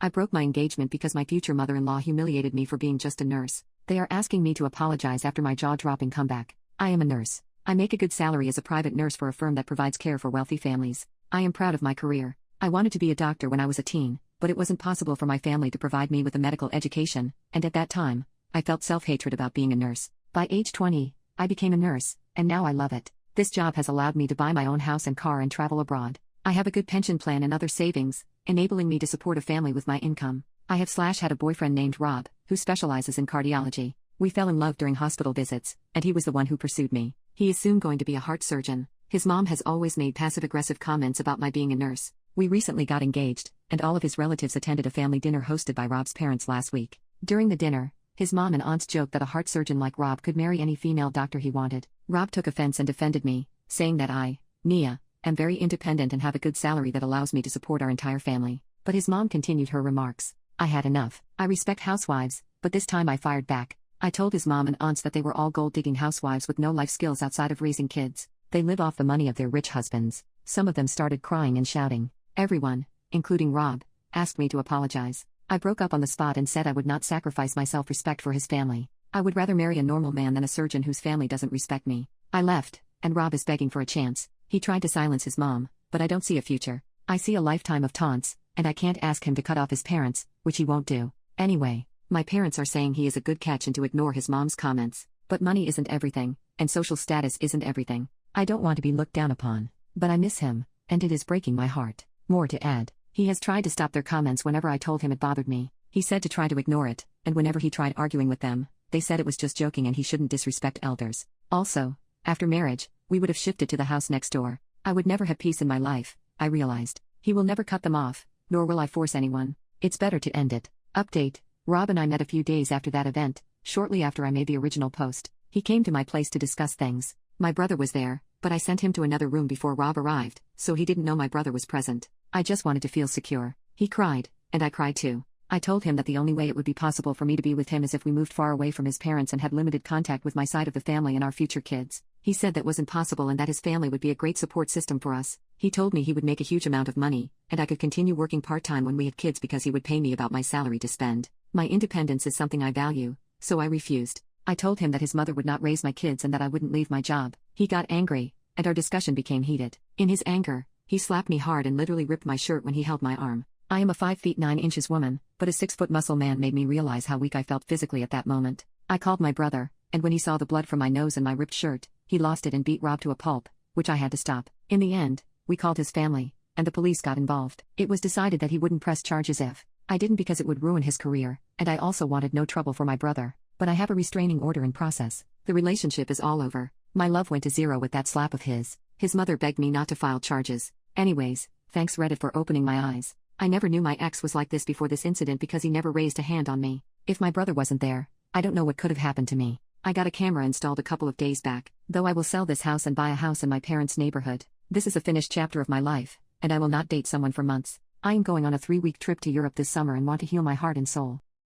I broke my engagement because my future mother-in-law humiliated me for being just a nurse. They are asking me to apologize after my jaw-dropping comeback. I am a nurse. I make a good salary as a private nurse for a firm that provides care for wealthy families. I am proud of my career. I wanted to be a doctor when I was a teen, but it wasn't possible for my family to provide me with a medical education, and at that time, I felt self-hatred about being a nurse. By age 20, I became a nurse, and now I love it. This job has allowed me to buy my own house and car and travel abroad. I have a good pension plan and other savings, enabling me to support a family with my income. I have had a boyfriend named Rob, who specializes in cardiology. We fell in love during hospital visits, and he was the one who pursued me. He is soon going to be a heart surgeon. His mom has always made passive-aggressive comments about my being a nurse. We recently got engaged, and all of his relatives attended a family dinner hosted by Rob's parents last week. During the dinner, his mom and aunts joked that a heart surgeon like Rob could marry any female doctor he wanted. Rob took offense and defended me, saying that I, Nia, am very independent and have a good salary that allows me to support our entire family. But his mom continued her remarks. I had enough. I respect housewives, but this time I fired back. I told his mom and aunts that they were all gold-digging housewives with no life skills outside of raising kids. They live off the money of their rich husbands. Some of them started crying and shouting. Everyone, including Rob, asked me to apologize. I broke up on the spot and said I would not sacrifice my self-respect for his family. I would rather marry a normal man than a surgeon whose family doesn't respect me. I left, and Rob is begging for a chance. He tried to silence his mom, but I don't see a future. I see a lifetime of taunts, and I can't ask him to cut off his parents, which he won't do. Anyway, my parents are saying he is a good catch and to ignore his mom's comments. But money isn't everything, and social status isn't everything. I don't want to be looked down upon, but I miss him, and it is breaking my heart. More to add, he has tried to stop their comments whenever I told him it bothered me. He said to try to ignore it, and whenever he tried arguing with them, they said it was just joking and he shouldn't disrespect elders. Also, after marriage, we would have shifted to the house next door. I would never have peace in my life, I realized. He will never cut them off, nor will I force anyone. It's better to end it. Update: Rob and I met a few days after that event, shortly after I made the original post. He came to my place to discuss things. My brother was there, but I sent him to another room before Rob arrived, so he didn't know my brother was present. I just wanted to feel secure. He cried, and I cried too. I told him that the only way it would be possible for me to be with him is if we moved far away from his parents and had limited contact with my side of the family and our future kids. He said that wasn't possible and that his family would be a great support system for us. He told me he would make a huge amount of money, and I could continue working part-time when we had kids because he would pay me about my salary to spend. My independence is something I value, so I refused. I told him that his mother would not raise my kids and that I wouldn't leave my job. He got angry, and our discussion became heated. In his anger, he slapped me hard and literally ripped my shirt when he held my arm. I am a 5 feet 9 inches woman, but a 6-foot muscle man made me realize how weak I felt physically at that moment. I called my brother, and when he saw the blood from my nose and my ripped shirt, he lost it and beat Rob to a pulp, which I had to stop. In the end, we called his family, and the police got involved. It was decided that he wouldn't press charges if I didn't because it would ruin his career, and I also wanted no trouble for my brother. But I have a restraining order in process. The relationship is all over. My love went to zero with that slap of his. His mother begged me not to file charges. Anyways, thanks Reddit for opening my eyes. I never knew my ex was like this before this incident because he never raised a hand on me. If my brother wasn't there, I don't know what could have happened to me. I got a camera installed a couple of days back, though I will sell this house and buy a house in my parents' neighborhood. This is a finished chapter of my life, and I will not date someone for months. I am going on a 3-week trip to Europe this summer and want to heal my heart and soul.